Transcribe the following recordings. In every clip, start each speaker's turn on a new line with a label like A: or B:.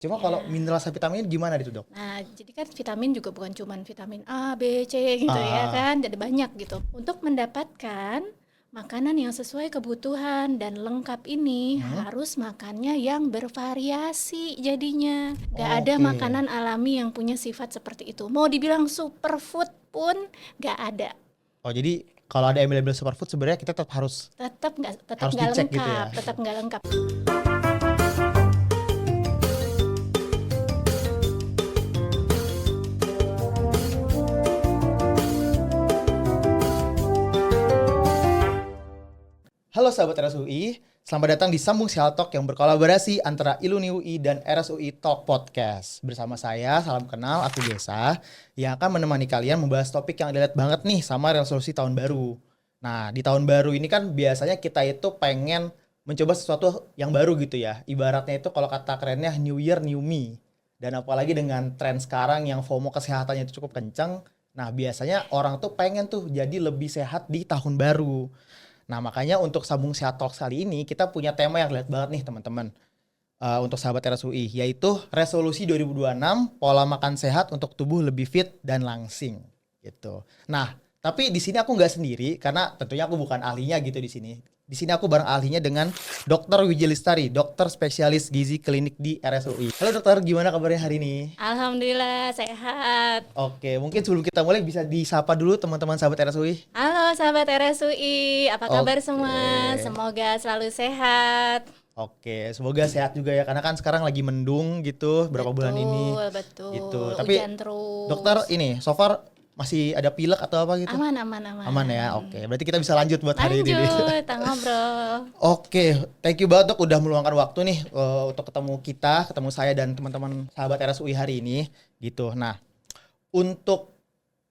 A: Cuma kalau
B: Ya.
A: mineral sama vitamin gimana itu dok?
B: Nah, jadi kan vitamin juga bukan cuman vitamin A, B, C gitu ya
A: Ah,
B: kan, jadi banyak gitu. Untuk mendapatkan makanan yang sesuai kebutuhan dan lengkap ini
A: hmm?
B: harus makannya yang bervariasi jadinya. Gak ada
A: Oke.
B: makanan alami yang punya sifat seperti itu. Mau dibilang superfood pun gak ada.
A: Oh jadi kalau ada label superfood sebenarnya kita tetap harus
B: Tetap
A: harus
B: nggak
A: dicek gitu
B: lengkap,
A: ya.
B: tetap nggak lengkap.
A: Halo sahabat RSUI, selamat datang di Sambung Sial Talk yang berkolaborasi antara Iluni UI dan RSUI Talk Podcast. Bersama saya, salam kenal, aku Gesa, yang akan menemani kalian membahas topik yang relate banget nih sama resolusi tahun baru. Nah, di tahun baru ini kan biasanya kita itu pengen mencoba sesuatu yang baru gitu ya. Ibaratnya itu kalau kata kerennya New Year, New Me. Dan apalagi dengan tren sekarang yang FOMO kesehatannya itu cukup kencang. Nah, biasanya orang tuh pengen tuh jadi lebih sehat di tahun baru. Nah, makanya untuk Sambung Sehat Talks kali ini kita punya tema yang relate banget nih teman-teman. Untuk sahabat RSUI, yaitu resolusi 2026 pola makan sehat untuk tubuh lebih fit dan langsing gitu. Nah, tapi di sini aku nggak sendiri karena tentunya aku bukan ahlinya gitu di sini. Di sini aku bareng ahlinya dengan Dr. Wijaya Lestari, dokter spesialis gizi klinik di RSUI. Halo dokter, gimana kabarnya hari ini?
B: Alhamdulillah sehat.
A: Oke, mungkin sebelum kita mulai bisa disapa dulu teman-teman sahabat RSUI.
B: Halo sahabat RSUI, apa kabar
A: Oke.
B: semua? Semoga selalu sehat.
A: Oke, semoga sehat juga ya karena kan sekarang lagi mendung gitu berapa bulan ini
B: Betul, betul.
A: gitu. Tapi
B: Hujan terus.
A: dokter ini so far masih ada pilek atau apa gitu?
B: Aman, aman,
A: Aman
B: aman.
A: ya. Oke, berarti kita bisa lanjut buat hari ini nih.
B: Lanjut, kita ngobrol.
A: Oke, thank you banget dok udah meluangkan waktu nih untuk ketemu saya dan teman-teman sahabat RSUI hari ini gitu. Nah, untuk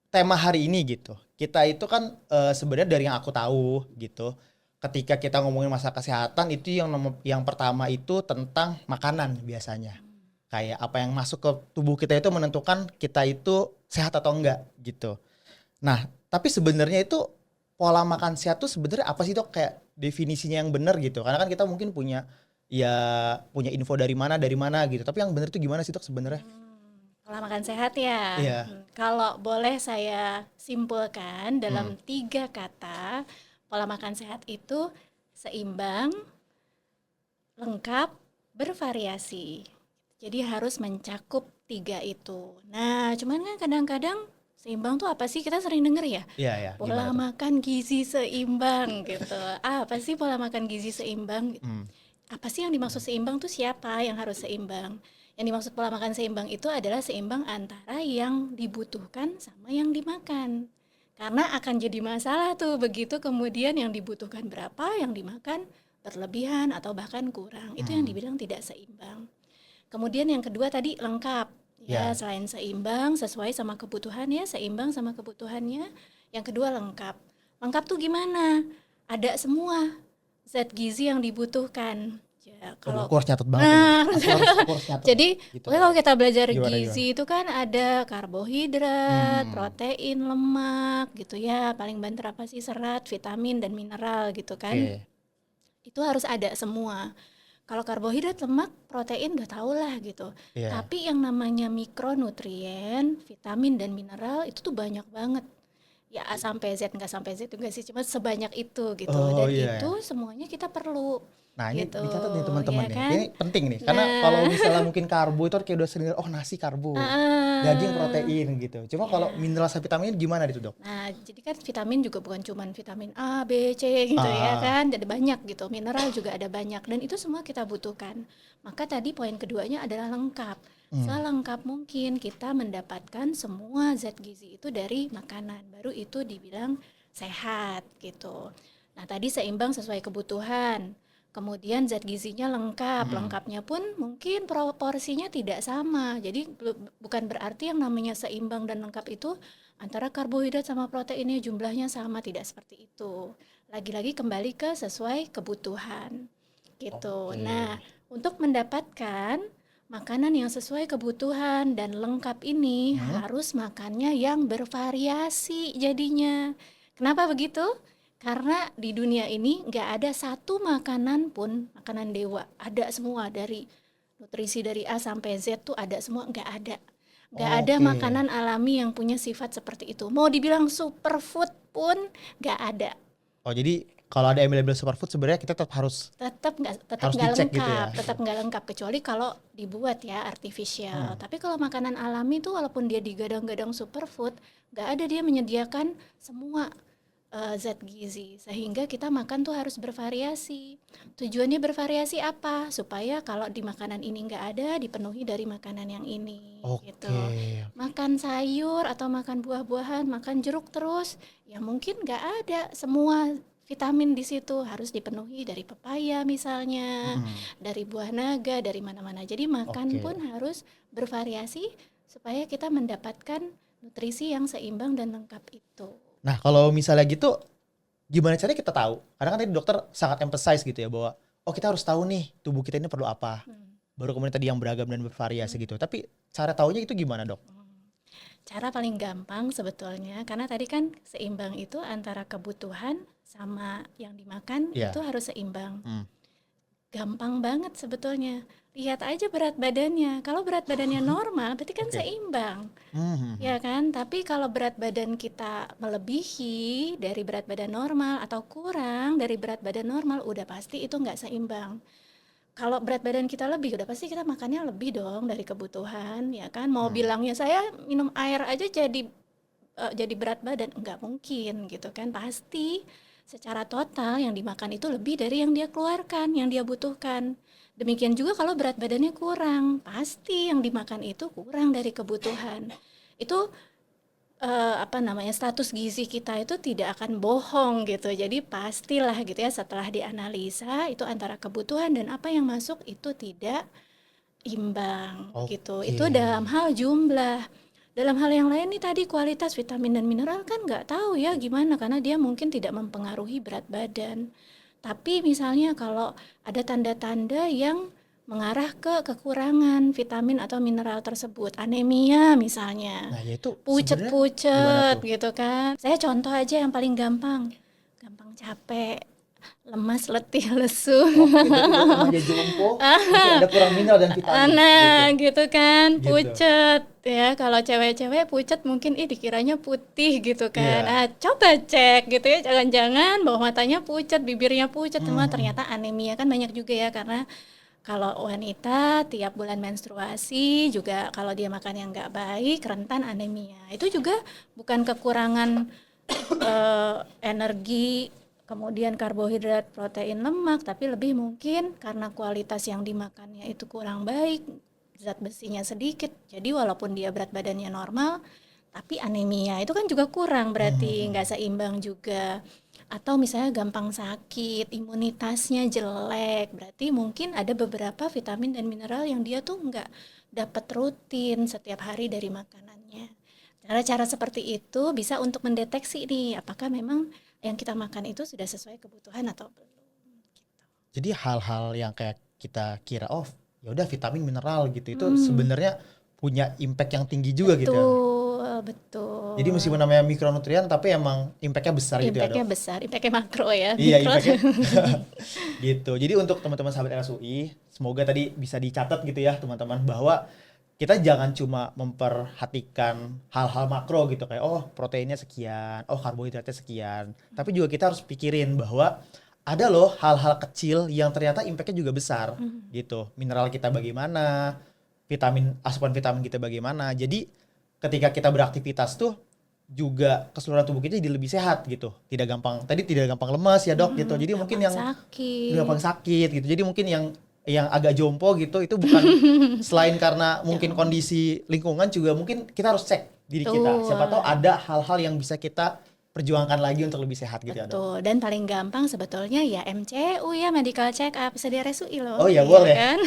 A: tema hari ini gitu. Kita itu kan sebenarnya dari yang aku tahu gitu. Ketika kita ngomongin masalah kesehatan itu yang pertama itu tentang makanan biasanya. Kayak apa yang masuk ke tubuh kita itu menentukan kita itu sehat atau enggak gitu. Nah, tapi sebenarnya itu pola makan sehat tuh sebenarnya apa sih dok? Kayak definisinya yang benar gitu. Karena kan kita mungkin punya ya punya info dari mana gitu. Tapi yang benar itu gimana sih dok sebenarnya?
B: Pola makan sehat ya.
A: Iya.
B: Kalau boleh saya simpulkan
A: Hmm.
B: dalam 3 kata, pola makan sehat itu seimbang, lengkap, bervariasi. Jadi harus mencakup 3 itu. Nah, cuman kan kadang-kadang seimbang tuh apa sih? Kita sering denger ya,
A: Iya ya, gimana
B: pola
A: tuh?
B: makan gizi seimbang gitu. Apa sih pola makan gizi seimbang?
A: Hmm.
B: Apa sih yang dimaksud seimbang tuh siapa yang harus seimbang? Yang dimaksud pola makan seimbang itu adalah seimbang antara yang dibutuhkan sama yang dimakan. Karena akan jadi masalah tuh begitu kemudian yang dibutuhkan berapa, yang dimakan berlebihan atau bahkan kurang. Itu yang
A: Hmm.
B: dibilang tidak seimbang. Kemudian yang kedua tadi lengkap. Ya,
A: Ya.
B: selain seimbang sesuai sama kebutuhannya, seimbang sama kebutuhannya. Yang kedua lengkap. Lengkap tuh gimana? Ada semua zat gizi yang dibutuhkan. Ya,
A: Waduh,
B: kalau
A: aku harus nyatet banget ini.
B: nah
A: Aku harus nyatet nih.
B: jadi
A: Gitu.
B: pokoknya kalau kita belajar
A: Gimana gimana?
B: gizi itu kan ada karbohidrat,
A: Hmm.
B: protein, lemak gitu ya. Paling banter apa sih serat, vitamin dan mineral gitu kan.
A: Oke.
B: Itu harus ada semua. Kalau karbohidrat, lemak, protein udah tau lah gitu.
A: Iya.
B: Tapi yang namanya mikronutrien, vitamin dan mineral itu tuh banyak banget. Ya A sampai Z, nggak sampai Z juga sih, cuma sebanyak itu gitu.
A: Oh
B: Dan
A: iya ya.
B: itu semuanya kita perlu
A: Nah ini
B: gitu,
A: dicatat nih teman-teman
B: ya
A: nih.
B: kan?
A: Ini penting nih. Karena kalau
B: Nah,
A: misalnya mungkin karbo itu kayak udah sering oh nasi karbo, daging
B: ah,
A: protein gitu. Cuma kalau
B: ya.
A: mineral sama vitamin gimana itu dok?
B: Nah, jadi kan vitamin juga bukan cuman vitamin A, B, C gitu ya
A: Ah,
B: kan, ada banyak gitu. Mineral juga ada banyak dan itu semua kita butuhkan. Maka tadi poin keduanya adalah lengkap.
A: hmm.
B: Selengkap mungkin kita mendapatkan semua zat gizi itu dari makanan. Baru itu dibilang sehat gitu. Nah, tadi seimbang sesuai kebutuhan. Kemudian zat gizinya lengkap.
A: Hmm.
B: Lengkapnya pun mungkin proporsinya tidak sama. Jadi bukan berarti yang namanya seimbang dan lengkap itu antara karbohidrat sama proteinnya jumlahnya sama, tidak seperti itu. Lagi-lagi kembali ke sesuai kebutuhan gitu.
A: Oke.
B: Nah, untuk mendapatkan makanan yang sesuai kebutuhan dan lengkap ini
A: Hmm.
B: harus makannya yang bervariasi jadinya. Kenapa begitu? Karena di dunia ini nggak ada satu makanan pun, makanan dewa, ada semua dari nutrisi dari A sampai Z tuh ada semua, nggak ada. Nggak ada
A: Oke.
B: makanan alami yang punya sifat seperti itu. Mau dibilang superfood pun nggak ada.
A: Oh, jadi kalau ada embel-embel superfood sebenarnya kita tetap harus
B: Tetap
A: harus
B: nggak
A: dicek gitu
B: lengkap,
A: ya.
B: tetap nggak lengkap kecuali kalau dibuat ya artifisial. Tapi kalau makanan alami tuh walaupun dia digadang-gadang superfood, nggak ada dia menyediakan semua zat gizi, sehingga kita makan tuh harus bervariasi. Tujuannya bervariasi apa? Supaya kalau di makanan ini nggak ada, dipenuhi dari makanan yang ini gitu.
A: Oke.
B: Makan sayur atau makan buah-buahan, makan jeruk terus, ya mungkin nggak ada semua vitamin di situ, harus dipenuhi dari pepaya misalnya, dari buah naga, dari mana-mana. Jadi makan
A: Oke.
B: pun harus bervariasi supaya kita mendapatkan nutrisi yang seimbang dan lengkap itu.
A: Nah, kalau misalnya gitu, gimana caranya kita tahu? Karena kan tadi dokter sangat emphasize gitu ya bahwa kita harus tahu nih tubuh kita ini perlu apa. Baru kemudian tadi yang beragam dan bervariasi gitu. Tapi cara taunya itu gimana, Dok?
B: Cara paling gampang sebetulnya, karena tadi kan seimbang itu antara kebutuhan sama yang dimakan
A: Iya.
B: itu harus seimbang. Gampang banget sebetulnya. Lihat aja berat badannya. Kalau berat badannya normal, berarti kan seimbang. Ya kan? Tapi kalau berat badan kita melebihi dari berat badan normal atau kurang dari berat badan normal, udah pasti itu nggak seimbang. Kalau berat badan kita lebih, udah pasti kita makannya lebih dong dari kebutuhan, ya kan? Mau bilangnya saya minum air aja jadi berat badan, nggak mungkin gitu kan? Pasti secara total yang dimakan itu lebih dari yang dia keluarkan, yang dia butuhkan. Demikian juga kalau berat badannya kurang, pasti yang dimakan itu kurang dari kebutuhan. Itu status gizi kita itu tidak akan bohong gitu. Jadi pastilah gitu ya setelah dianalisa itu antara kebutuhan dan apa yang masuk itu tidak imbang gitu. Itu dalam hal jumlah. Dalam hal yang lain nih tadi kualitas vitamin dan mineral kan nggak tahu ya gimana karena dia mungkin tidak mempengaruhi berat badan. Tapi misalnya kalau ada tanda-tanda yang mengarah ke kekurangan vitamin atau mineral tersebut, anemia misalnya,
A: Nah, ya itu sebenarnya gimana
B: pucet-pucet
A: tuh?
B: gitu kan. Saya contoh aja yang paling gampang capek, lemas, letih, lesu.
A: Oke, berarti buat remaja jompo mungkin ada kurang mineral dan vitamin
B: Nah,
A: gitu.
B: gitu kan,
A: Gitu.
B: pucet ya. Kalau cewek-cewek pucet mungkin dikiranya putih gitu kan.
A: Iya.
B: Coba cek gitu ya, jangan-jangan bawah matanya pucet, bibirnya pucet, semua ternyata anemia kan banyak juga ya karena kalau wanita tiap bulan menstruasi juga kalau dia makan yang nggak baik rentan anemia. Itu juga bukan kekurangan energi, kemudian karbohidrat, protein, lemak, tapi lebih mungkin karena kualitas yang dimakannya itu kurang baik, zat besinya sedikit. Jadi walaupun dia berat badannya normal, tapi anemia itu kan juga kurang berarti nggak seimbang juga. Atau misalnya gampang sakit, imunitasnya jelek, berarti mungkin ada beberapa vitamin dan mineral yang dia tuh nggak dapat rutin setiap hari dari makanannya. Cara-cara seperti itu bisa untuk mendeteksi nih apakah memang yang kita makan itu sudah sesuai kebutuhan atau belum.
A: Jadi hal-hal yang kayak kita kira ya udah vitamin mineral gitu itu sebenarnya punya impact yang tinggi juga gitu ya.
B: Betul.
A: Jadi meskipun namanya mikronutrien tapi emang impactnya besar gitu ya,
B: Impactnya
A: Dok.
B: besar, impactnya makro ya.
A: Iya,
B: Mikro.
A: impactnya gitu. Jadi untuk teman-teman sahabat RSUI, semoga tadi bisa dicatat gitu ya teman-teman bahwa kita jangan cuma memperhatikan hal-hal makro gitu kayak proteinnya sekian, karbohidratnya sekian. Tapi juga kita harus pikirin bahwa ada loh hal-hal kecil yang ternyata impactnya juga besar gitu. Mineral kita bagaimana, asupan vitamin kita bagaimana. Jadi ketika kita beraktivitas tuh juga keseluruhan tubuh kita jadi lebih sehat gitu. Tidak gampang lemas ya, Dok gitu. Jadi mungkin yang gampang sakit gitu. Jadi mungkin yang agak jompo gitu itu bukan selain karena mungkin kondisi lingkungan juga mungkin kita harus cek diri kita. Siapa tahu ada hal-hal yang bisa kita perjuangkan lagi untuk lebih sehat gitu ya, Dok.
B: Betul. Dan paling gampang sebetulnya ya MCU ya, medical check up, bisa di RSUI loh.
A: Oh iya,
B: iya
A: boleh.
B: Kan?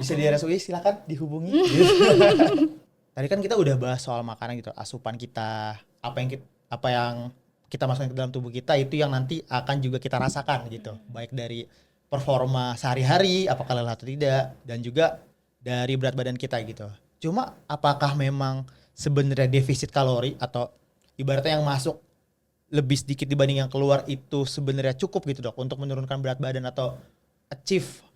A: Bisa di RSUI silakan dihubungi. Tadi kan kita udah bahas soal makanan gitu, asupan kita, apa yang kita masukkan ke dalam tubuh kita itu yang nanti akan juga kita rasakan gitu, baik dari performa sehari-hari, apakah lelah atau tidak, dan juga dari berat badan kita gitu. Cuma apakah memang sebenarnya defisit kalori atau ibaratnya yang masuk lebih sedikit dibanding yang keluar itu sebenarnya cukup gitu, Dok, untuk menurunkan berat badan atau achieve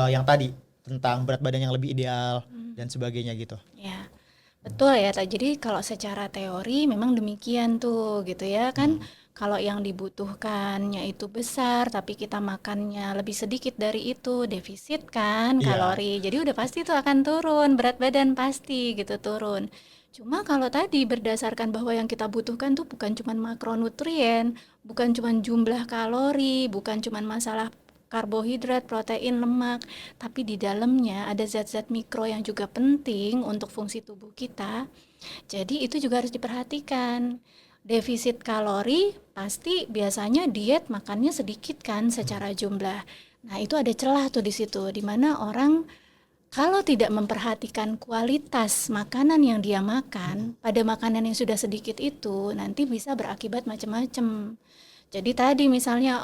A: yang tadi tentang berat badan yang lebih ideal dan sebagainya gitu.
B: Ya, betul ya. Jadi kalau secara teori memang demikian tuh gitu ya kan. Kalau yang dibutuhkannya itu besar tapi kita makannya lebih sedikit dari itu, defisit kan
A: Iya.
B: kalori. Jadi udah pasti tuh akan turun, berat badan pasti gitu turun. Cuma kalau tadi berdasarkan bahwa yang kita butuhkan tuh bukan cuma makronutrien, bukan cuma jumlah kalori, bukan cuma masalah karbohidrat, protein, lemak, tapi di dalamnya ada zat-zat mikro yang juga penting untuk fungsi tubuh kita. Jadi itu juga harus diperhatikan. Defisit kalori pasti biasanya diet makannya sedikit kan secara jumlah. Nah, itu ada celah tuh di situ di mana orang kalau tidak memperhatikan kualitas makanan yang dia makan, pada makanan yang sudah sedikit itu nanti bisa berakibat macam-macam. Jadi tadi misalnya,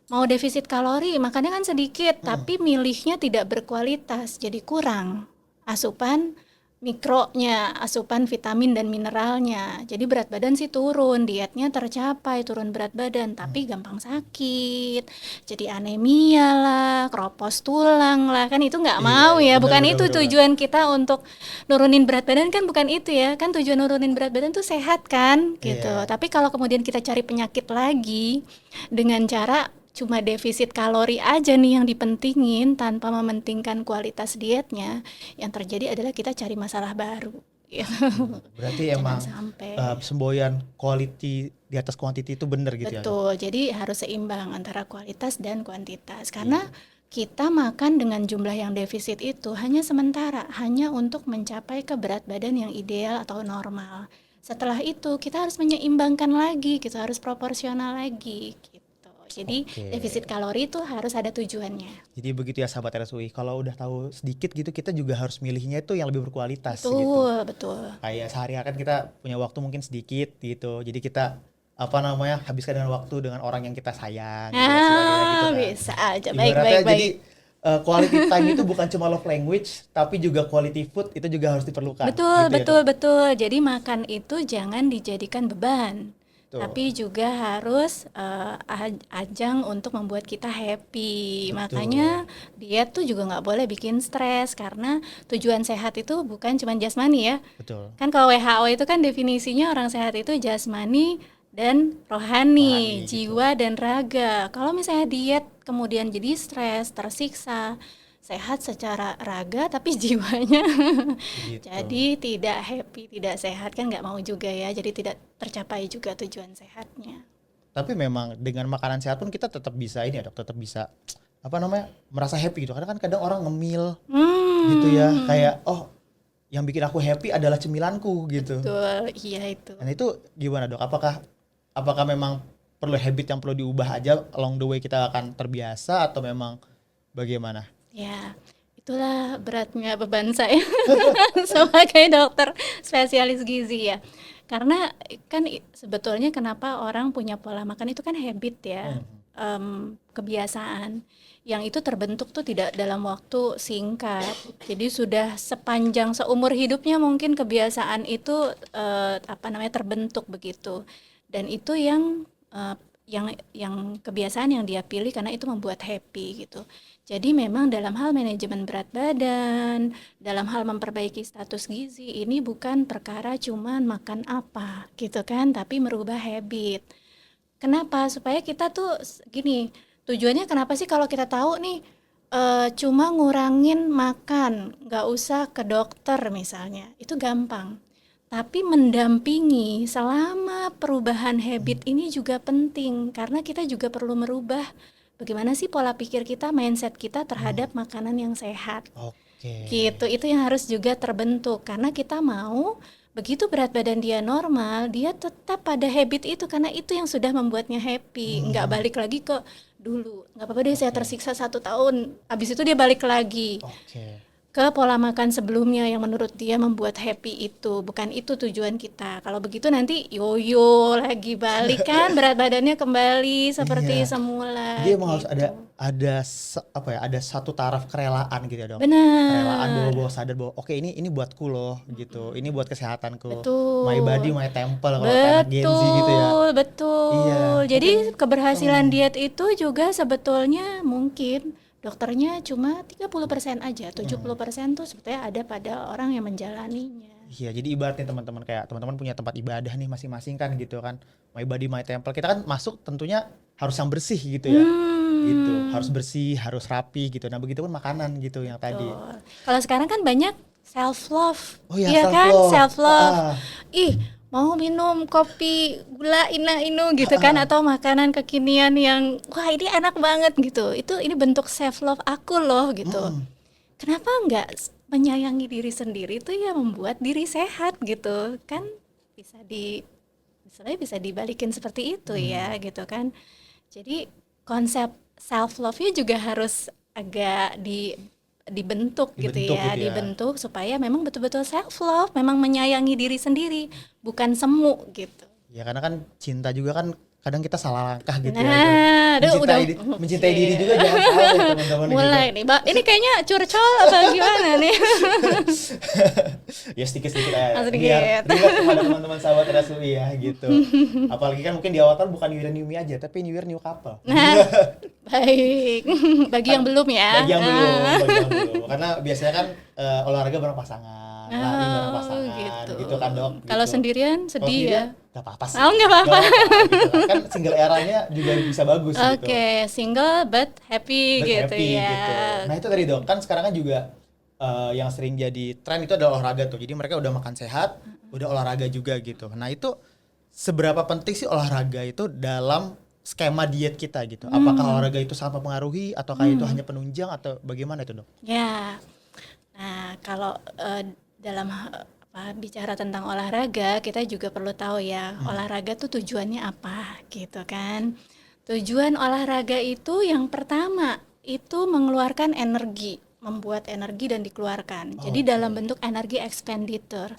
B: mau defisit kalori, makannya kan sedikit, tapi milihnya tidak berkualitas, jadi kurang asupan mikronya, asupan vitamin dan mineralnya. Jadi berat badan sih turun, dietnya tercapai, turun berat badan, tapi gampang sakit, jadi anemia lah, keropos tulang lah, kan itu nggak
A: Iya,
B: mau
A: iya,
B: ya,
A: benar
B: bukan
A: benar
B: itu
A: benar benar.
B: tujuan kita untuk nurunin berat badan kan bukan itu ya, kan tujuan nurunin berat badan tuh sehat kan gitu.
A: Iya.
B: Tapi kalau kemudian kita cari penyakit lagi dengan cara cuma defisit kalori aja nih yang dipentingin tanpa mementingkan kualitas dietnya, yang terjadi adalah kita cari masalah baru gitu.
A: Berarti
B: Jangan
A: emang
B: sampai.
A: semboyan quality di atas quantity itu bener gitu ya, Dok?
B: Betul, jadi harus seimbang antara kualitas dan kuantitas. Karena
A: Iya.
B: kita makan dengan jumlah yang defisit itu hanya sementara, hanya untuk mencapai ke berat badan yang ideal atau normal. Setelah itu kita harus menyeimbangkan lagi, kita harus proporsional lagi gitu. Jadi defisit
A: Oke.
B: kalori itu harus ada tujuannya.
A: Jadi begitu ya sahabat RSUI. Kalau udah tahu sedikit gitu, kita juga harus milihnya itu yang lebih berkualitas gitu.
B: Betul, betul.
A: Kayak sehari-hari kan kita punya waktu mungkin sedikit gitu. Jadi kita apa namanya habiskan dengan waktu dengan orang yang kita sayang gitu dan sebagainya gitu kan.
B: Bisa aja. Baik,
A: Ibaratnya
B: baik,
A: jadi
B: baik.
A: quality time itu bukan cuma love language, tapi juga quality food itu juga harus diperlukan
B: Betul,
A: gitu ya, Dok.
B: betul, betul. Jadi makan itu jangan dijadikan beban,
A: Tuh,
B: tapi juga harus ajang untuk membuat kita happy.
A: betul.
B: Makanya diet tuh juga nggak boleh bikin stres karena tujuan sehat itu bukan cuma jasmani ya.
A: Betul.
B: Kan kalau WHO itu kan definisinya orang sehat itu jasmani dan rohani,
A: Rohani gitu.
B: jiwa dan raga. Kalau misalnya diet kemudian jadi stres, tersiksa, sehat secara raga tapi jiwanya
A: Gitu.
B: jadi tidak happy, tidak sehat kan nggak mau juga ya. Jadi tidak tercapai juga tujuan sehatnya.
A: Tapi memang dengan makanan sehat pun kita tetap bisa ini ya, Dok, tetap bisa apa namanya? Merasa happy gitu. Karena kan kadang orang ngemil gitu ya,
B: Hmm,
A: kayak oh yang bikin aku happy adalah cemilanku gitu.
B: betul, iya itu.
A: Dan itu gimana, Dok? Apakah memang perlu habit yang perlu diubah aja along the way kita akan terbiasa atau memang bagaimana?
B: Ya, itulah beratnya beban saya sebagai dokter spesialis gizi ya. Karena kan sebetulnya kenapa orang punya pola makan itu kan habit ya, kebiasaan. Yang itu terbentuk tuh tidak dalam waktu singkat. Jadi sudah sepanjang seumur hidupnya mungkin kebiasaan itu terbentuk begitu. Dan itu eh, yang kebiasaan yang dia pilih karena itu membuat happy gitu. Jadi memang dalam hal manajemen berat badan, dalam hal memperbaiki status gizi ini bukan perkara cuman makan apa gitu kan, tapi merubah habit. Kenapa? Supaya kita tuh gini, tujuannya kenapa sih kalau kita tahu nih cuma ngurangin makan, nggak usah ke dokter misalnya, itu gampang. Tapi mendampingi selama perubahan habit ini juga penting karena kita juga perlu merubah bagaimana sih pola pikir kita, mindset kita terhadap makanan yang sehat.
A: Oke.
B: Gitu, itu yang harus juga terbentuk karena kita mau begitu berat badan dia normal, dia tetap pada habit itu karena itu yang sudah membuatnya happy, nggak balik lagi ke dulu. Nggak apa-apa deh saya
A: Oke.
B: tersiksa 1 tahun, habis itu dia balik lagi
A: Oke.
B: ke pola makan sebelumnya yang menurut dia membuat happy itu. Bukan itu tujuan kita. Kalau begitu nanti yoyo lagi balik kan berat badannya kembali seperti
A: Iya.
B: semula
A: Jadi emang harus
B: gitu.
A: ada satu taraf kerelaan gitu ya, Dok. Kerelaan
B: Benar,
A: bahwa sadar bahwa oke ini buatku loh gitu. Ini buat kesehatanku. My body,
B: betul.
A: my temple kalau kayak anak Gen Z gitu ya.
B: Betul,
A: Iya,
B: betul.
A: mungkin
B: Jadi keberhasilan diet itu juga sebetulnya mungkin dokternya cuma 30% aja, 70% tuh sebetulnya ada pada orang yang menjalaninya.
A: Iya, jadi ibaratnya teman-teman kayak teman-teman punya tempat ibadah nih masing-masing kan gitu kan. My body my temple. Kita kan masuk tentunya harus yang bersih gitu ya. Gitu. Harus bersih, harus rapi gitu. Nah, begitupun makanan gitu yang tadi.
B: Tuh. Kalau sekarang kan banyak self love.
A: Oh iya,
B: Iya kan?
A: self-love.
B: Self love.
A: Ah.
B: Ih, mau minum kopi gula inu gitu kan, atau makanan kekinian yang wah ini enak banget gitu. Ini bentuk self love aku loh gitu. Kenapa enggak menyayangi diri sendiri itu ya membuat diri sehat gitu kan, misalnya bisa dibalikin seperti itu ya gitu kan. Jadi konsep self love-nya juga harus agak dibentuk gitu ya, dibentuk supaya memang betul-betul self love, memang menyayangi diri sendiri, bukan semu gitu.
A: Ya karena kan cinta juga kan kadang kita salah langkah gitu
B: Nah,
A: ya. Mencintai diri juga jangan salah ya teman-teman.
B: Mulai
A: gitu.
B: nih, ini kayaknya curcol apa gimana nih?
A: Ya sedikit-sedikit aja.
B: Sedikit.
A: Biar kepada teman-teman sahabat RSUI ya gitu. Apalagi kan mungkin di awal tahun bukan New Year New Me aja, tapi New Year New Couple.
B: Nah, baik. Bagi yang belum ya.
A: Bagi yang belum. Karena biasanya kan olahraga bareng pasangan, lari bareng pasangan, gitu kan dok.
B: Kalau
A: gitu.
B: sendirian sedih ya.
A: Gak apa-apa sih.
B: Oh, gak apa-apa.
A: Gitu kan single eranya juga bisa bagus gitu.
B: Oke, single but happy gitu ya.
A: Gitu. Nah itu tadi dok, kan sekarang kan juga yang sering jadi tren itu adalah olahraga tuh. Jadi mereka udah makan sehat, udah olahraga juga gitu. Nah itu seberapa penting sih olahraga itu dalam skema diet kita gitu? Apakah olahraga itu sangat mempengaruhi ataukah itu hanya penunjang atau bagaimana itu dok?
B: Ya, nah kalau dalam bicara tentang olahraga, kita juga perlu tahu ya, olahraga tuh tujuannya apa gitu kan. Tujuan olahraga itu yang pertama itu mengeluarkan energi, membuat energi dan dikeluarkan. Jadi dalam bentuk energi expenditure.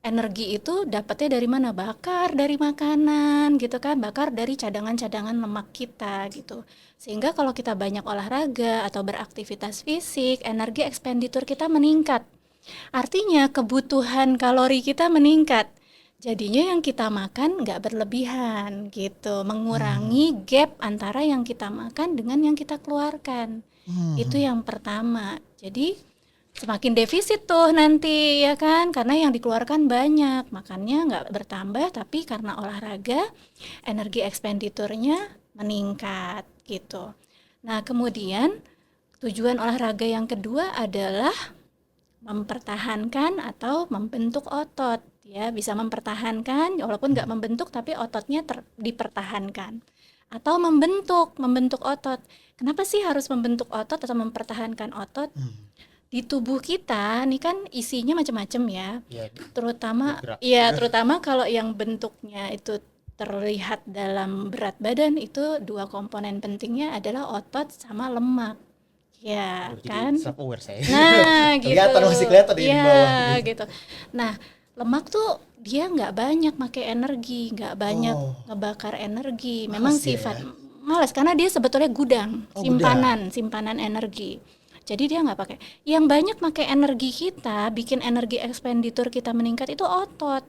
B: Energi itu dapatnya dari mana? Bakar dari makanan gitu kan, bakar dari cadangan-cadangan lemak kita gitu. Sehingga kalau kita banyak olahraga atau beraktivitas fisik, energi expenditure kita meningkat. Artinya kebutuhan kalori kita meningkat. Jadinya yang kita makan nggak berlebihan gitu, mengurangi gap antara yang kita makan dengan yang kita keluarkan. Itu yang pertama. Jadi semakin defisit tuh nanti ya kan, karena yang dikeluarkan banyak, makannya nggak bertambah, tapi karena olahraga energi expenditure-nya meningkat gitu. Nah kemudian tujuan olahraga yang kedua adalah mempertahankan atau membentuk otot ya, bisa mempertahankan walaupun nggak membentuk tapi ototnya dipertahankan, atau membentuk otot. Kenapa sih harus membentuk otot atau mempertahankan otot? Di tubuh kita nih kan isinya macam-macam ya, terutama kalau yang bentuknya itu terlihat dalam berat badan, itu dua komponen pentingnya adalah otot sama lemak. Ya kan,
A: self-aware saya.
B: Nah gitu.
A: Masih kelihatan di bawah
B: gitu. Nah lemak tuh dia nggak banyak pakai energi, nggak banyak ngebakar energi. Memang sifat malas karena dia sebetulnya gudang, simpanan energi. Jadi dia nggak pakai. Yang banyak pakai energi kita, bikin energi expenditure kita meningkat itu otot.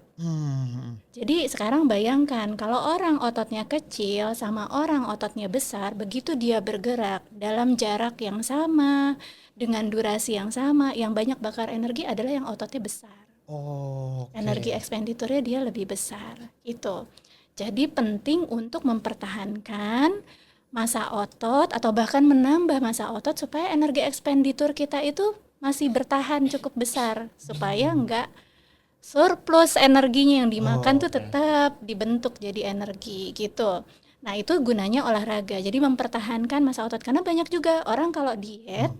B: Jadi sekarang bayangkan kalau orang ototnya kecil sama orang ototnya besar, begitu dia bergerak dalam jarak yang sama, dengan durasi yang sama, yang banyak bakar energi adalah yang ototnya besar. Energi expenditure-nya dia lebih besar gitu. Jadi penting untuk mempertahankan massa otot atau bahkan menambah massa otot supaya energi expenditure kita itu masih bertahan cukup besar, supaya enggak surplus energinya yang dimakan tuh tetap dibentuk jadi energi gitu. Nah itu gunanya olahraga, jadi mempertahankan massa otot. Karena banyak juga orang kalau diet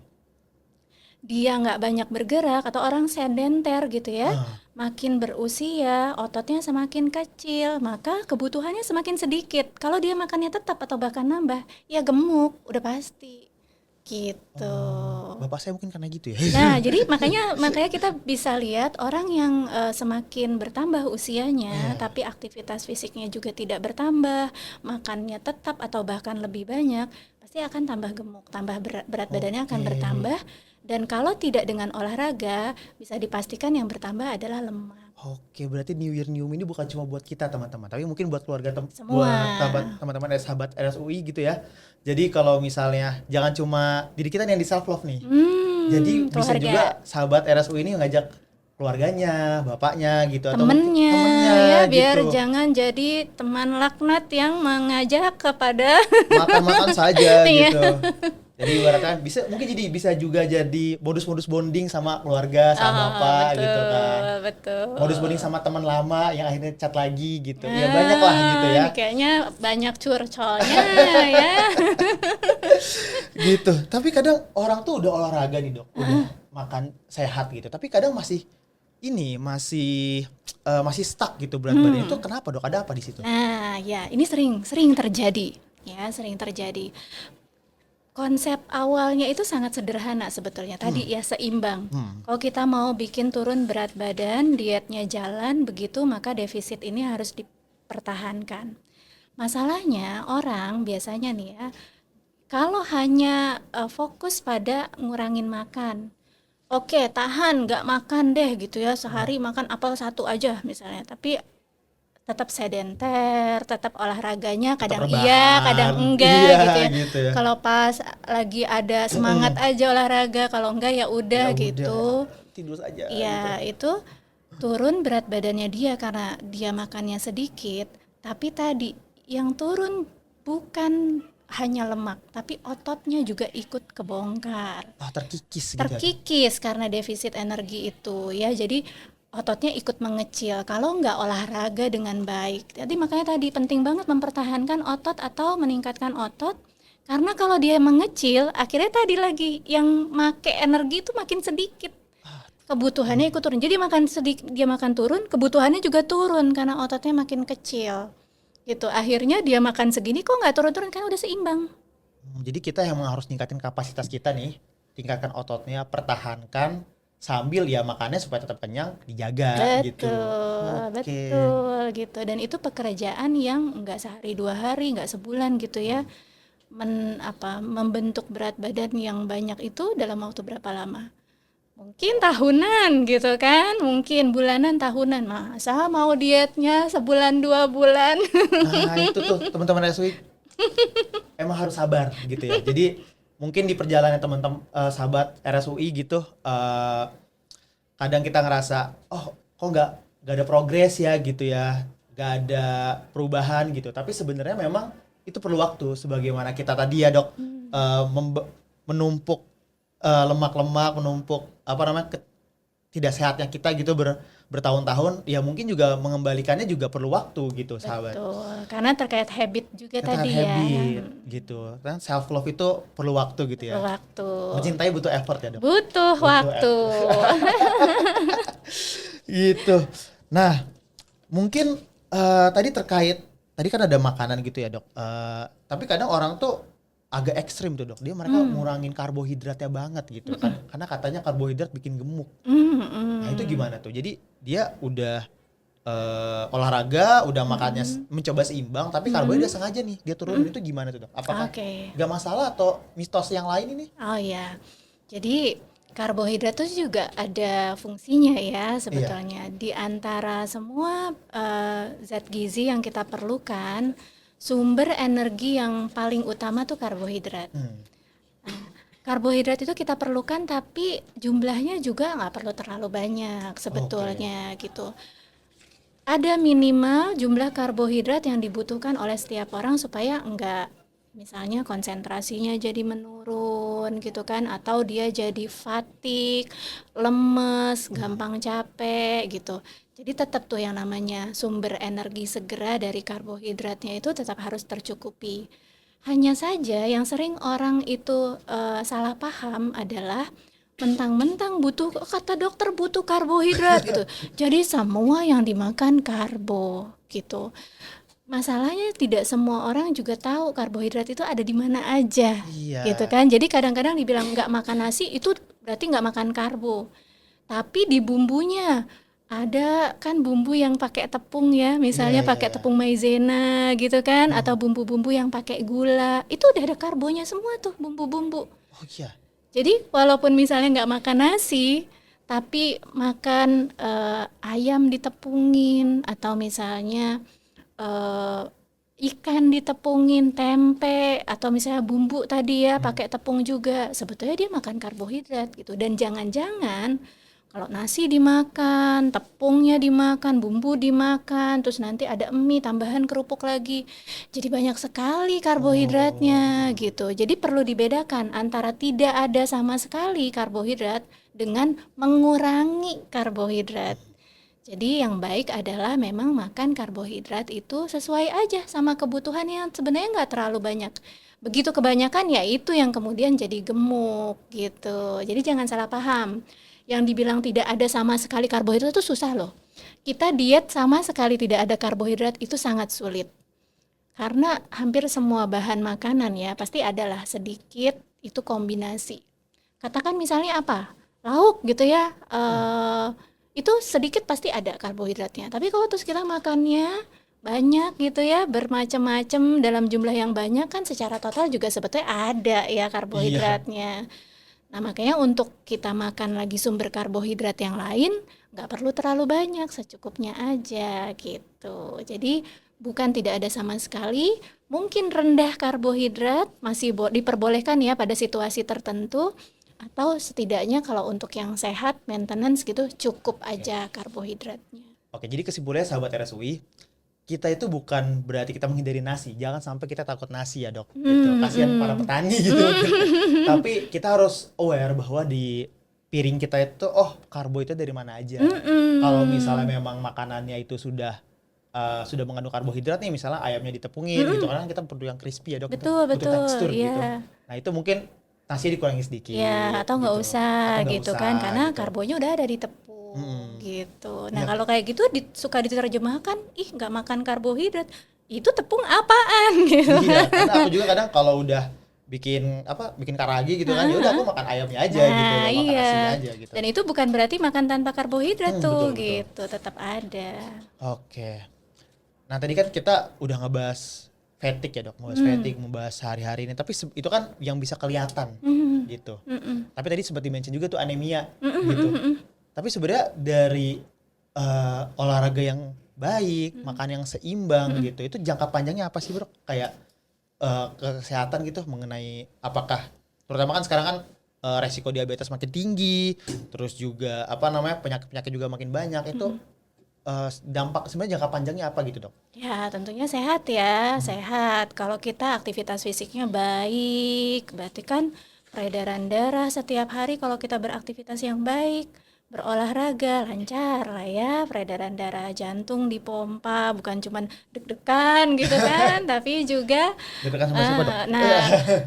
B: dia nggak banyak bergerak atau orang sedenter gitu ya, makin berusia ototnya semakin kecil, maka kebutuhannya semakin sedikit. Kalau dia makannya tetap atau bahkan nambah, ya gemuk udah pasti gitu.
A: Bapak saya mungkin karena gitu ya.
B: Nah jadi makanya kita bisa lihat orang yang semakin bertambah usianya tapi aktivitas fisiknya juga tidak bertambah, makannya tetap atau bahkan lebih banyak, pasti akan tambah gemuk, tambah berat badannya akan bertambah. Dan kalau tidak dengan olahraga, bisa dipastikan yang bertambah adalah lemak
A: Oke, berarti New Year New Me ini bukan cuma buat kita teman-teman, tapi mungkin buat keluarga
B: Semua.
A: buat teman-teman sahabat RSUI gitu ya. Jadi kalau misalnya jangan cuma diri kita yang di self love nih. Jadi bisa
B: Keluarga.
A: juga sahabat RSUI ini ngajak keluarganya, bapaknya gitu atau mungkin
B: Temennya
A: temennya
B: ya, biar
A: gitu.
B: jangan jadi teman laknat yang mengajak kepada
A: Makan-makan saja
B: Iya.
A: gitu. Jadi ibaratnya bisa juga jadi modus-modus bonding sama keluarga, sama bapak
B: betul,
A: gitu kan.
B: betul.
A: Modus bonding sama teman lama yang akhirnya chat lagi gitu. Ya banyak lah gitu ya.
B: Ini kayaknya banyak curcolnya ya.
A: Gitu. Tapi kadang orang tuh udah olahraga nih dok, udah makan sehat gitu. Tapi kadang masih stuck gitu berat badannya. Itu kenapa dok? Ada apa di situ?
B: Nah, ya ini sering terjadi. Ya, sering terjadi. Konsep awalnya itu sangat sederhana sebetulnya. Tadi ya seimbang. Kalau kita mau bikin turun berat badan, dietnya jalan begitu, maka defisit ini harus dipertahankan. Masalahnya orang biasanya nih ya, kalau hanya fokus pada ngurangin makan, oke tahan nggak makan deh gitu ya, sehari makan apel satu aja misalnya, tapi tetap sedenter, tetap olahraganya kadang iya, kadang
A: Rebahan.
B: enggak
A: Iya,
B: gitu ya.
A: gitu ya.
B: Kalau pas lagi ada semangat aja olahraga, kalau enggak ya
A: Ya
B: udah
A: udah,
B: gitu.
A: tidur saja gitu.
B: Ya itu turun berat badannya dia karena dia makannya sedikit, tapi tadi yang turun bukan hanya lemak, tapi ototnya juga ikut kebongkar.
A: Terkikis gitu.
B: Terkikis karena defisit energi itu ya, jadi ototnya ikut mengecil kalau nggak olahraga dengan baik. Jadi makanya tadi penting banget mempertahankan otot atau meningkatkan otot, karena kalau dia mengecil akhirnya tadi lagi yang make energi itu makin sedikit, kebutuhannya ikut turun. Jadi makan sedikit, dia makan turun, kebutuhannya juga turun karena ototnya makin kecil gitu. Akhirnya dia makan segini kok nggak turun-turun, kan udah seimbang.
A: Jadi kita yang harus ningkatin kapasitas kita nih, tingkatkan ototnya, pertahankan sambil ya makannya supaya tetap kenyang dijaga gitu.
B: Betul gitu. Dan itu pekerjaan yang nggak sehari 2 hari, nggak sebulan gitu ya. Membentuk berat badan yang banyak itu dalam waktu berapa lama? Mungkin tahunan gitu kan, mungkin bulanan, tahunan. Masa mau dietnya sebulan 2 bulan?
A: Nah itu tuh teman-teman RSUI emang harus sabar gitu ya. Jadi mungkin di perjalanan teman-teman sahabat RSUI gitu, kadang kita ngerasa kok nggak ada progres ya gitu ya, nggak ada perubahan gitu. Tapi sebenarnya memang itu perlu waktu, sebagaimana kita tadi ya dok, menumpuk lemak-lemak, menumpuk tidak sehatnya kita gitu bertahun-tahun, ya mungkin juga mengembalikannya juga perlu waktu gitu sahabat.
B: Betul, karena terkait habit juga
A: Kata
B: tadi
A: habit,
B: ya.
A: gitu kan, self love itu perlu waktu gitu ya.
B: Perlu waktu.
A: Mencintai butuh effort ya dok.
B: Butuh waktu.
A: Gitu. Nah mungkin tadi kan ada makanan gitu ya dok. Tapi kadang orang tuh agak ekstrim tuh dok. Mereka ngurangin karbohidratnya banget gitu kan. Karena katanya karbohidrat bikin gemuk. Nah itu gimana tuh? Jadi dia udah olahraga, udah makannya mencoba seimbang, tapi karbohidrat sengaja nih dia turunin. Itu gimana tuh dok? Apakah gak masalah atau mitos yang lain ini?
B: Oh ya, jadi karbohidrat itu juga ada fungsinya ya sebetulnya. Di antara semua zat gizi yang kita perlukan, sumber energi yang paling utama tuh karbohidrat. Karbohidrat itu kita perlukan, tapi jumlahnya juga nggak perlu terlalu banyak sebetulnya gitu. Ada minimal jumlah karbohidrat yang dibutuhkan oleh setiap orang supaya enggak misalnya konsentrasinya jadi menurun gitu kan, atau dia jadi fatigue, lemes, gampang capek gitu. Jadi tetap tuh yang namanya sumber energi segera dari karbohidratnya itu tetap harus tercukupi. Hanya saja yang sering orang itu salah paham adalah mentang-mentang kata dokter butuh karbohidrat gitu. Jadi semua yang dimakan karbo gitu. Masalahnya tidak semua orang juga tahu karbohidrat itu ada di mana aja, gitu kan. Jadi kadang-kadang dibilang nggak makan nasi itu berarti nggak makan karbo. Tapi di bumbunya ada kan bumbu yang pakai tepung ya, misalnya pakai tepung maizena gitu kan, atau bumbu-bumbu yang pakai gula, itu udah ada karbonya semua tuh bumbu-bumbu.
A: Oh iya.
B: Jadi walaupun misalnya nggak makan nasi, tapi makan ayam ditepungin atau misalnya eh, ikan ditepungin, tempe atau misalnya bumbu tadi ya pakai tepung juga, sebetulnya dia makan karbohidrat gitu. Dan jangan-jangan kalau nasi dimakan, tepungnya dimakan, bumbu dimakan, terus nanti ada mie tambahan kerupuk lagi. Jadi banyak sekali karbohidratnya gitu. Jadi perlu dibedakan antara tidak ada sama sekali karbohidrat dengan mengurangi karbohidrat. Jadi yang baik adalah memang makan karbohidrat itu sesuai aja sama kebutuhan yang sebenarnya nggak terlalu banyak. Begitu kebanyakan ya itu yang kemudian jadi gemuk gitu. Jadi jangan salah paham. Yang dibilang tidak ada sama sekali karbohidrat itu susah loh. Kita diet sama sekali tidak ada karbohidrat itu sangat sulit. Karena hampir semua bahan makanan ya pasti adalah sedikit itu kombinasi. Katakan misalnya apa? Lauk gitu ya. Itu sedikit pasti ada karbohidratnya. Tapi kalau terus kita makannya banyak gitu ya, bermacam-macam dalam jumlah yang banyak kan secara total juga sebetulnya ada ya
A: Iya.
B: karbohidratnya. Nah makanya untuk kita makan lagi sumber karbohidrat yang lain nggak perlu terlalu banyak, secukupnya aja gitu. Jadi bukan tidak ada sama sekali, mungkin rendah karbohidrat masih diperbolehkan ya pada situasi tertentu, atau setidaknya kalau untuk yang sehat maintenance gitu cukup aja karbohidratnya.
A: Oke, jadi kesimpulannya sahabat RSUI, kita itu bukan berarti kita menghindari nasi. Jangan sampai kita takut nasi ya, Dok. Gitu. Kasihan para petani gitu. Tapi kita harus aware bahwa di piring kita itu karbo itu dari mana aja. Kalau misalnya memang makanannya itu sudah mengandung karbohidrat nih, misalnya ayamnya ditepungin gitu, karena kita perlu yang crispy ya, Dok.
B: Betul,
A: Butuh tekstur
B: iya.
A: gitu. Nah, itu mungkin nasi dikurangi sedikit.
B: Ya, atau nggak
A: gitu.
B: usah
A: Atau nggak
B: gitu
A: usah,
B: kan, karena
A: gitu.
B: karbonya udah ada di tepung gitu. Nah, kalau kayak gitu suka diterjemahkan, ih nggak makan karbohidrat, itu tepung apaan gitu.
A: Iya, karena aku juga kadang kalau udah bikin karagi gitu kan, ya udah aku makan ayamnya aja gitu,
B: Nah,
A: nggak makan
B: iya.
A: nasinya aja gitu.
B: Dan itu bukan berarti makan tanpa karbohidrat tuh
A: Betul.
B: gitu, tetap ada.
A: Oke. Nah, tadi kan kita udah ngebahas fatigue ya, Dok, ngebahas fatigue, membahas sehari-hari ini, tapi itu kan yang bisa kelihatan gitu. Tapi tadi sempat di-mention juga tuh anemia gitu. Tapi sebenarnya dari olahraga yang baik, makan yang seimbang gitu, itu jangka panjangnya apa sih, Bro? Kayak kesehatan gitu, mengenai apakah terutama kan sekarang kan resiko diabetes makin tinggi, terus juga penyakit-penyakit juga makin banyak, itu dampak sebenarnya jangka panjangnya apa gitu, Dok?
B: Ya, tentunya sehat ya, sehat. Kalau kita aktivitas fisiknya baik, berarti kan peredaran darah setiap hari kalau kita beraktivitas yang baik, berolahraga lancar lah ya, peredaran darah, jantung dipompa, bukan cuman deg-degan gitu kan, tapi juga
A: Deg-degan sama siapa, Dok?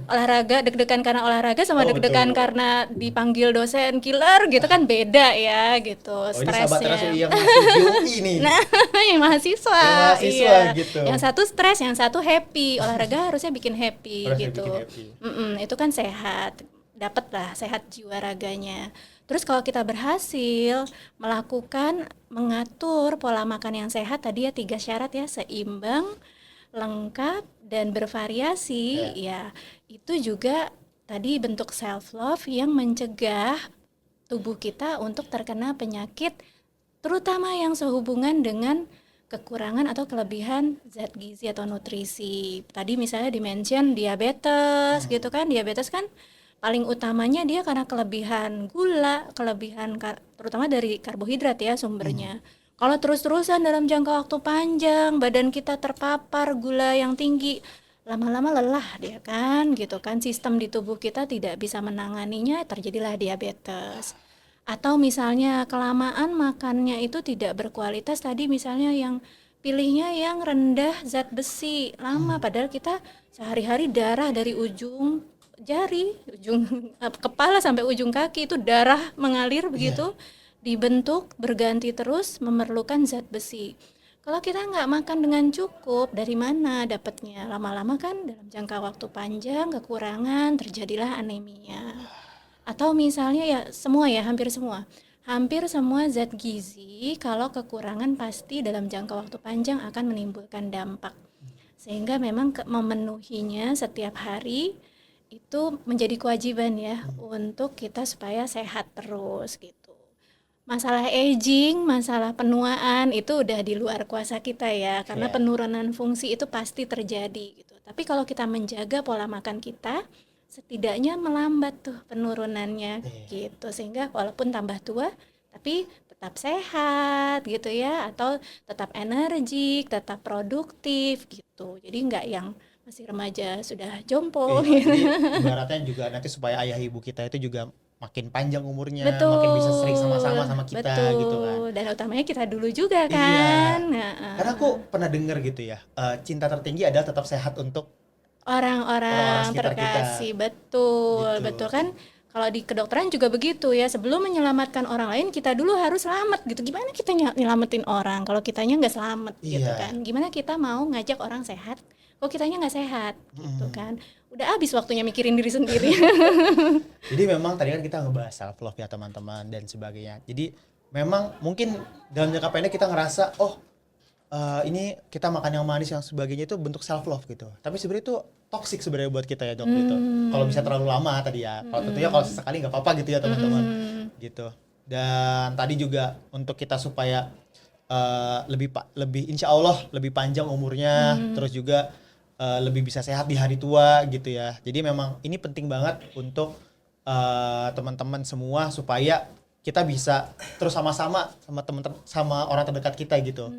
B: olahraga deg-degan karena olahraga sama
A: Oh,
B: deg-degan
A: betul.
B: karena dipanggil dosen killer gitu kan beda ya gitu,
A: Oh, ini sahabat
B: stresnya.
A: RSUI yang masih UI nih.
B: Nah, yang mahasiswa,
A: Yang mahasiswa
B: iya.
A: gitu.
B: Yang satu stres, yang satu happy. Olahraga harusnya bikin happy
A: Harusnya
B: gitu.
A: bikin happy.
B: Itu kan sehat, dapat lah sehat jiwa raganya. Terus kalau kita berhasil mengatur pola makan yang sehat, tadi ya 3 syarat ya, seimbang, lengkap, dan bervariasi, ya itu juga tadi bentuk self love yang mencegah tubuh kita untuk terkena penyakit, terutama yang sehubungan dengan kekurangan atau kelebihan zat gizi atau nutrisi. Tadi misalnya dimention diabetes gitu kan, diabetes kan paling utamanya dia karena kelebihan gula, terutama dari karbohidrat ya sumbernya. Kalau terus-terusan dalam jangka waktu panjang badan kita terpapar gula yang tinggi, lama-lama lelah dia kan gitu kan, sistem di tubuh kita tidak bisa menanganinya, terjadilah diabetes. Atau misalnya kelamaan makannya itu tidak berkualitas, tadi misalnya yang pilihnya yang rendah zat besi, lama padahal kita sehari-hari darah dari ujung jari, ujung kepala sampai ujung kaki itu darah mengalir begitu, dibentuk berganti terus memerlukan zat besi. Kalau kita nggak makan dengan cukup, dari mana dapatnya? Lama-lama kan dalam jangka waktu panjang kekurangan, terjadilah anemia. Atau misalnya ya hampir semua zat gizi kalau kekurangan pasti dalam jangka waktu panjang akan menimbulkan dampak. Sehingga memang memenuhinya setiap hari itu menjadi kewajiban ya untuk kita supaya sehat terus gitu. masalah aging, masalah penuaan itu udah di luar kuasa kita ya, karena
A: Iya.
B: penurunan fungsi itu pasti terjadi gitu. Tapi kalau kita menjaga pola makan kita, setidaknya melambat tuh penurunannya
A: Iya.
B: gitu. Sehingga walaupun tambah tua, tapi tetap sehat gitu ya, atau tetap energik, tetap produktif gitu. Jadi nggak yang masih remaja sudah jompo
A: Iya,
B: gitu.
A: jadi ibaratnya juga nanti supaya ayah ibu kita itu juga makin panjang umurnya, makin bisa sering sama-sama
B: Betul,
A: sama kita gitu kan.
B: betul. Dan utamanya kita dulu juga
A: Iya,
B: kan.
A: karena aku pernah dengar gitu ya, cinta tertinggi adalah tetap sehat untuk orang-orang
B: Orang-orang
A: sekitar kita,
B: terkasih, betul,
A: gitu.
B: betul kan. Kalau di kedokteran juga begitu ya, sebelum menyelamatkan orang lain, kita dulu harus selamat gitu. Gimana kita nyelamatin orang kalau kitanya nggak selamat gitu
A: Iya,
B: kan? Gimana kita mau ngajak orang sehat kalau kitanya nggak sehat gitu
A: mm.
B: kan? Udah habis waktunya mikirin diri sendiri.
A: Jadi memang tadi kan kita ngebahas self love ya teman-teman dan sebagainya. Jadi memang mungkin dalam jangka pendek kita ngerasa, oh ini kita makan yang manis yang sebagainya itu bentuk self love gitu. Tapi sebenarnya itu toxic sebenarnya buat kita ya dok gitu. Kalau bisa terlalu lama tadi ya. Kalau tentunya kalau sesekali nggak apa-apa gitu ya teman-teman gitu. Dan tadi juga untuk kita supaya lebih insya Allah lebih panjang umurnya, terus juga lebih bisa sehat di hari tua gitu ya. Jadi memang ini penting banget untuk teman-teman semua supaya kita bisa terus sama-sama sama teman-teman sama orang terdekat kita gitu.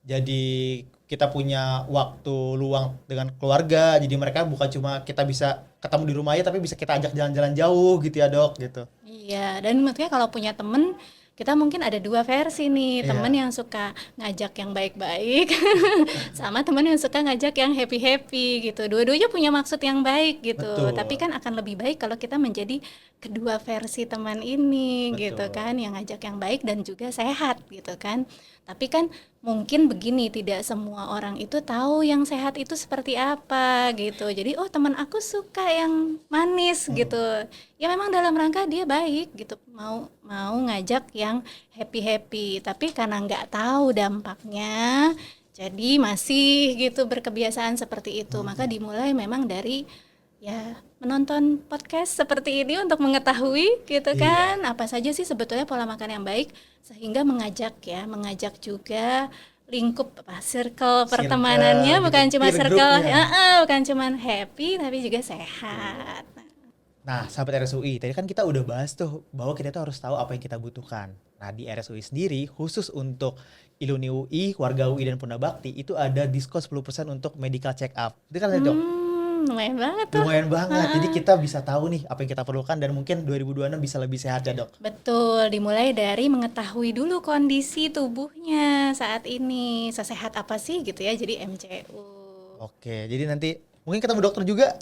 A: Jadi kita punya waktu luang dengan keluarga. Jadi mereka bukan cuma kita bisa ketemu di rumah aja, tapi bisa kita ajak jalan-jalan jauh gitu ya dok gitu.
B: Iya, dan maksudnya kalau punya temen, kita mungkin ada dua versi nih,
A: Iya,
B: temen yang suka ngajak yang baik-baik, sama temen yang suka ngajak yang happy-happy gitu. Dua-duanya punya maksud yang baik gitu, tapi
A: betul,
B: kan akan lebih baik kalau kita menjadi kedua versi teman ini gitu
A: betul.
B: kan, yang ngajak yang baik dan juga sehat gitu kan. Tapi kan mungkin begini, tidak semua orang itu tahu yang sehat itu seperti apa gitu. Jadi, oh teman aku suka yang manis gitu. Ya memang dalam rangka dia baik gitu, mau mau ngajak yang happy-happy. Tapi karena nggak tahu dampaknya, jadi masih gitu berkebiasaan seperti itu. Maka dimulai memang dari ya menonton podcast seperti ini untuk mengetahui gitu
A: Iya,
B: kan apa saja sih sebetulnya pola makan yang baik, sehingga mengajak juga lingkup apa circle
A: circle
B: pertemanannya,
A: gitu,
B: bukan cuma
A: peer
B: circle
A: groupnya.
B: bukan cuma happy tapi juga sehat.
A: Nah, sahabat RSUI, tadi kan kita udah bahas tuh bahwa kita tuh harus tahu apa yang kita butuhkan. Nah, di RSUI sendiri, khusus untuk Iluni UI, Warga UI, dan Puna Bakti, itu ada diskon 10% untuk medical check up. Itu kan dok,
B: Lumayan banget tuh.
A: lumayan banget. Jadi kita bisa tahu nih apa yang kita perlukan dan mungkin 2026 bisa lebih sehat ya dok.
B: Betul, dimulai dari mengetahui dulu kondisi tubuhnya saat ini, sesehat apa sih gitu ya, jadi MCU.
A: Oke, jadi nanti mungkin ketemu dokter juga.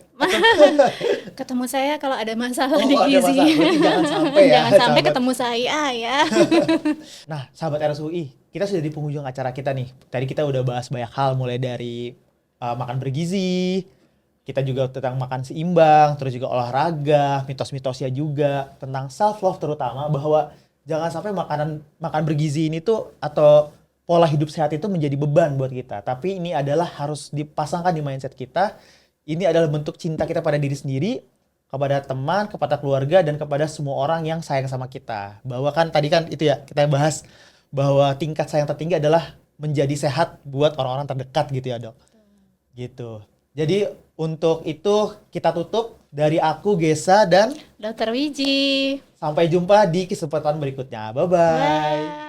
B: Ketemu saya kalau ada masalah
A: Oh,
B: di
A: ada
B: gizi.
A: masalah. Berarti jangan sampai ya,
B: Jangan sampai
A: sahabat.
B: ketemu saya ya.
A: Nah, sahabat RSUI, kita sudah di penghujung acara kita nih. Tadi kita udah bahas banyak hal, mulai dari makan bergizi, kita juga tentang makan seimbang, terus juga olahraga, mitos-mitosnya juga, tentang self love terutama, bahwa jangan sampai makan bergizi ini tuh atau pola hidup sehat itu menjadi beban buat kita. Tapi ini adalah harus dipasangkan di mindset kita. Ini adalah bentuk cinta kita pada diri sendiri, kepada teman, kepada keluarga, dan kepada semua orang yang sayang sama kita. Bahwa kan tadi kan itu ya kita bahas bahwa tingkat sayang tertinggi adalah menjadi sehat buat orang-orang terdekat gitu ya dok. Gitu. Jadi untuk itu kita tutup dari aku Gesa dan
B: Dokter Wiji.
A: sampai jumpa di kesempatan berikutnya. Bye bye.
B: Bye.